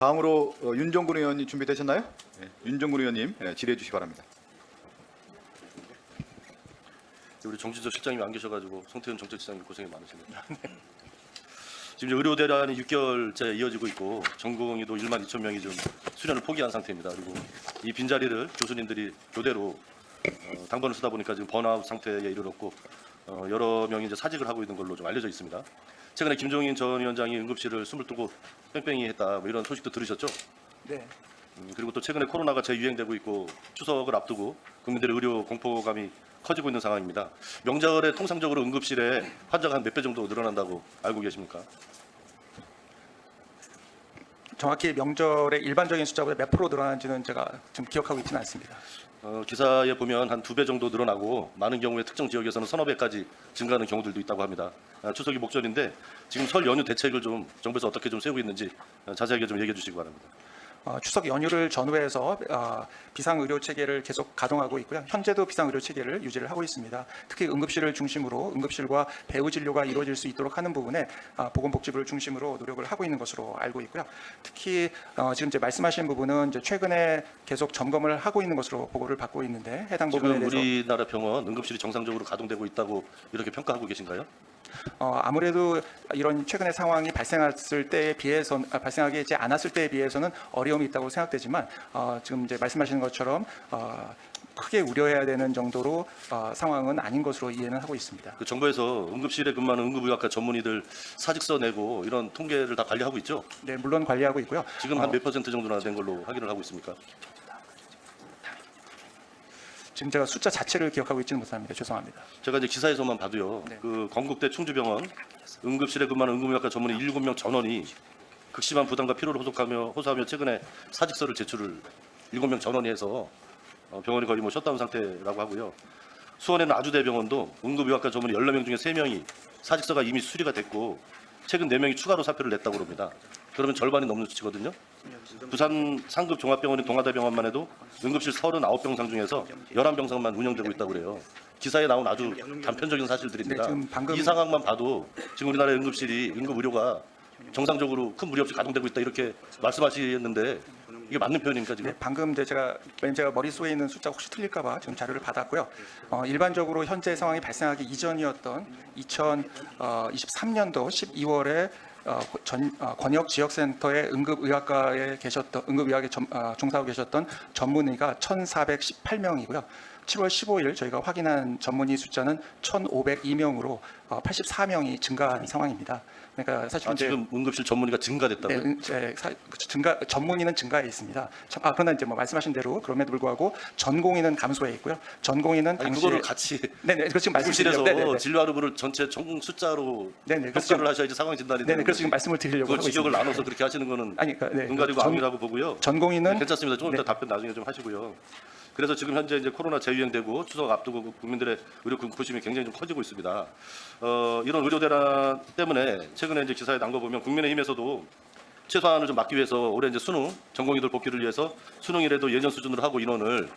다음으로 윤정근 의원님 준비되셨나요? 네, 윤정근 의원님 질의해 주시기 바랍니다. 우리 정진석 실장님이 안 계셔가지고 성태훈 정책실장님 고생이 많으십니다. 지금 의료 대란이 6개월째 이어지고 있고 전공의도 1만 2천 명이 좀 수련을 포기한 상태입니다. 그리고 이 빈자리를 교수님들이 교대로 당번을 쓰다 보니까 지금 번아웃 상태에 이르렀고 여러 명이 이제 사직을 하고 있는 걸로 좀 알려져 있습니다. 최근에 김종인 전 위원장이 응급실을 숨을 뜨고 뺑뺑이 했다 뭐 이런 소식도 들으셨죠? 네. 그리고 또 최근에 코로나가 재유행되고 있고 추석을 앞두고 국민들의 의료 공포감이 커지고 있는 상황입니다. 명절에 통상적으로 응급실에 환자가 한 몇 배 정도 늘어난다고 알고 계십니까? 정확히 명절의 일반적인 숫자보다 몇 프로 늘어난지는 제가 지금 기억하고 있지는 않습니다. 기사에 보면 한 2배 정도 늘어나고 많은 경우에 특정 지역에서는 서너 배까지 증가하는 경우들도 있다고 합니다. 추석이 목전인데 지금 설 연휴 대책을 좀 정부에서 어떻게 좀 세우고 있는지 자세하게 좀 얘기해 주시기 바랍니다. 추석 연휴를 전후해서 비상의료 체계를 계속 가동하고 있고요. 현재도 비상의료 체계를 유지를 하고 있습니다. 특히 응급실을 중심으로 응급실과 배후 진료가 이루어질 수 있도록 하는 부분에 보건복지부를 중심으로 노력을 하고 있는 것으로 알고 있고요. 특히 지금 이제 말씀하신 부분은 이제 최근에 계속 점검을 하고 있는 것으로 보고를 받고 있는데 해당 부분에 지금 대해서 우리나라 병원 응급실이 정상적으로 가동되고 있다고 이렇게 평가하고 계신가요? 아무래도 이런 최근의 상황이 발생했을 때에 비해서 발생하지 않았을 때에 비해서는 어려움이 있다고 생각되지만 지금 이제 말씀하시는 것처럼 크게 우려해야 되는 정도로 상황은 아닌 것으로 이해는 하고 있습니다. 그 정부에서 응급실에 근무하는 응급의학과 전문의들 사직서 내고 이런 통계를 다 관리하고 있죠? 네, 물론 관리하고 있고요. 지금 한 몇 퍼센트 정도나 된 걸로 확인을 하고 있습니까? 지금 제가 숫자 자체를 기억하고 있지는 못합니다. 죄송합니다. 제가 이제 기사에서만 봐도요. 네. 그 건국대 충주병원 응급실에 근무하는 응급의학과 전문의 7명 전원이 극심한 부담과 피로를 호소하며 최근에 사직서를 제출을 7명 전원이 해서 병원이 거의 뭐 셧다운 상태라고 하고요. 수원에는 아주대병원도 응급의학과 전문의 14명 중에 3명이 사직서가 이미 수리가 됐고 최근 4명이 추가로 사표를 냈다고 합니다. 그러면 절반이 넘는 수치거든요. 부산 상급 종합병원인 동아대병원만 해도 응급실 39병상 중에서 11병상만 운영되고 있다고 그래요. 기사에 나온 아주 단편적인 사실들입니다. 네, 지금 방금 이 상황만 봐도 지금 우리나라의 응급실이 응급의료가 정상적으로 큰 무리 없이 가동되고 있다 이렇게 말씀하시는데 이게 맞는 표현입니까 지금? 네, 방금 제가 머릿속에 있는 숫자 혹시 틀릴까봐 지금 자료를 받았고요. 일반적으로 현재 상황이 발생하기 이전이었던 2023년도 12월에 권역 지역센터의 응급의학과에 종사하고 계셨던 전문의가 1,418명이고요. 7월 15일 저희가 확인한 전문의 숫자는 1,502명으로 84명이 증가한 상황입니다. 그러니까 사실 지금 응급실 전문의가 증가됐다고요? 네, 전문의는 증가해 있습니다. 그러나 이제 뭐 말씀하신 대로 그럼에도 불구하고 전공의는 감소해 있고요. 전공의는 당시에 그거를 같이 네네 그 지금 응급실에서 말씀드리려고 진료하루를 전체 총 숫자로 네네 평가를 하셔야지 상황 진단이 되는 네네 그래서 지금 거지. 말씀을 드리려고 그걸 하고 직역을 있습니다. 나눠서 그렇게 하시는 거는 아니 그러니까 눈 가리고 암이라고 보고요. 전공의는 네, 괜찮습니다. 조금 이따 네. 답변 나중에 좀 하시고요. 그래서 지금 현재 이제 코로나 재유행되고 추석 앞두고 국민들의 의료 공포심이 굉장히 좀 커지고 있습니다. 이런 의료 대란 때문에 최근에 이제 기사에 난 거 보면 국민의힘에서도 최소한을 좀 막기 위해서 올해 이제 수능 전공의들 복귀를 위해서 수능이라도 예전 수준으로 하고 인원을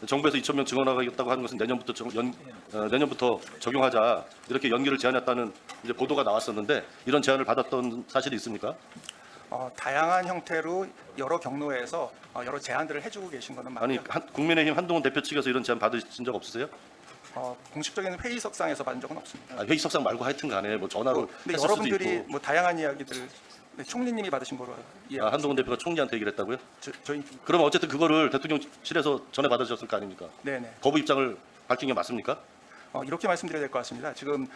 정부에서 2,000명 증원하겠다고 하는 것은 내년부터 적용하자 이렇게 연기를 제안했다는 이제 보도가 나왔었는데 이런 제안을 받았던 사실이 있습니까? 다양한 형태로 여러 경로에서 여러 제안들을 해주고 계신 것은 아니 맞고요. 국민의힘 한동훈 대표 측에서 이런 제안 받으신 적 없으세요? 공식적인 회의석상에서 받은 적은 없습니다. 회의석상 말고 하여튼 간에 뭐 전화로 근데 했을 수도 여러분들이 있고. 뭐 다양한 이야기들 총리님이 받으신 거로 이해하고 한동훈 대표가 총리한테 얘기를 했다고요? 저희 그럼 어쨌든 그거를 대통령실에서 전해 받으셨을 거 아닙니까? 네네 거부 입장을 밝힌 게 맞습니까? 이렇게 말씀드려야 될 것 같습니다. 지금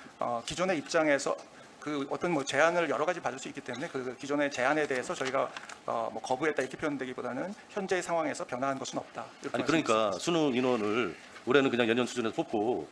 기존의 입장에서 그 어떤 뭐 제안을 여러 가지 받을 수 있기 때문에 그 기존의 제안에 대해서 저희가 뭐 거부했다 이렇게 표현되기보다는 현재 상황에서 변화한 것은 없다. 이렇게 아니 그러니까 수능 인원을 올해는 그냥 예년 수준에서 뽑고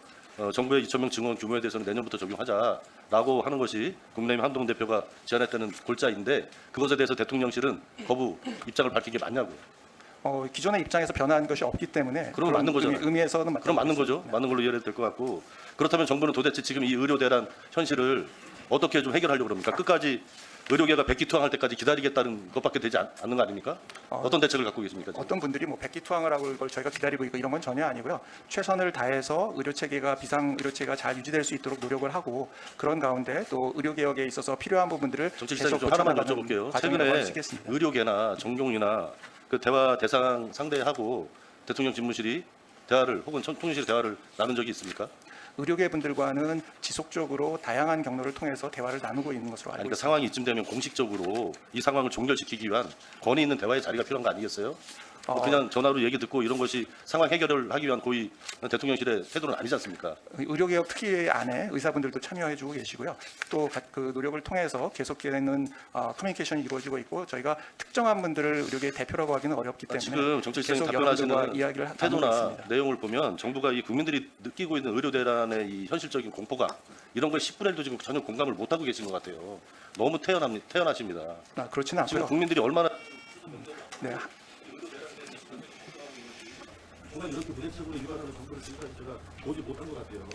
정부의 2,000명 증원 규모에 대해서는 내년부터 적용하자라고 하는 것이 국민의힘 한동훈 대표가 제안했다는 골자인데 그것에 대해서 대통령실은 거부 입장을 밝힌 게 맞냐고요. 기존의 입장에서 변화한 것이 없기 때문에 그럼 맞는 거잖아요. 의미에서는 그럼 맞는 거죠. 맞는 걸로 이해를 될 것 같고 그렇다면 정부는 도대체 지금 이 의료 대란 현실을 어떻게 좀 해결하려고 합니까? 끝까지 의료계가 백기투항할 때까지 기다리겠다는 것밖에 되지 않는 거 아닙니까? 어떤 대책을 갖고 계십니까? 지금? 어떤 분들이 뭐 백기투항을 하고 이걸 저희가 기다리고 있고 이런 건 전혀 아니고요. 최선을 다해서 의료 체계가 비상 의료 체계가 잘 유지될 수 있도록 노력을 하고 그런 가운데 또 의료 개혁에 있어서 필요한 부분들을 정책실장님 계속 좀 하나만 고쳐나가는 여쭤볼게요. 과정이라고 할 수 최근에 있겠습니다. 의료계나 정경이나 그 대화 대상 상대하고 대통령 집무실이 대화를 혹은 통일실이 대화를 나눈 적이 있습니까? 의료계 분들과는 지속적으로 다양한 경로를 통해서 대화를 나누고 있는 것으로 알고 그러니까 있습니다. 상황이 이쯤 되면 공식적으로 이 상황을 종결시키기 위한 권위 있는 대화의 자리가 필요한 거 아니겠어요? 뭐 그냥 전화로 얘기 듣고 이런 것이 상황 해결을 하기 위한 고위 대통령실의 태도는 아니지 않습니까? 의료개혁 특위 안에 의사분들도 참여해주고 계시고요. 또 그 노력을 통해서 계속되는 커뮤니케이션이 이루어지고 있고 저희가 특정한 분들을 의료계 대표라고 하기는 어렵기 때문에 지금 정책실장님 계속 여러분들과 답변하시는 이야기를 나누고 태도나 있습니다. 내용을 보면 정부가 이 국민들이 느끼고 있는 의료 대란의 이 현실적인 공포감 이런 걸 10분의 1도 지금 전혀 공감을 못 하고 계신 것 같아요. 너무 태연하십니다. 그렇지는 지금 않고요. 국민들이 얼마나 네, 정말 이렇게 무대책으로 일관하는 정부를 지금까지 제가 보지 못한 것 같아요.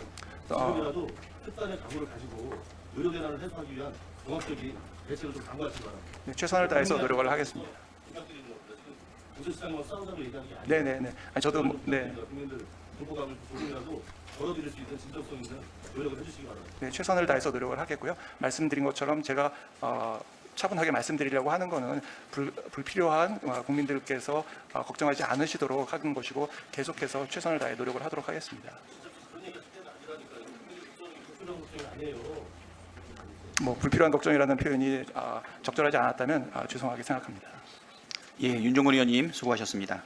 어. 지금이라도 특단의 각오를 가지고 의료 대란을 해소하기 위한 종합적인 대책을 좀 강구하시기 바랍니다. 네, 최선을 다해서 노력을 하겠습니다. 부탁드리는 겁니다. 지금 부처시장님하고 싸우자고 얘기하는 게 아니에요. 네네네. 공포감을 네. 국민들 공포감을 조금이라도 덜어드릴 수 있는 진정성 있는 노력을 해주시기 바랍니다. 네, 최선을 다해서 노력을 하겠고요. 말씀드린 것처럼 제가 차분하게 말씀드리려고 하는 것은 불필요한 국민들께서 걱정하지 않으시도록 하는 것이고 계속해서 최선을 다해 노력을 하도록 하겠습니다. 뭐 불필요한 걱정이라는 표현이 적절하지 않았다면 죄송하게 생각합니다. 예, 윤종근 의원님 수고하셨습니다.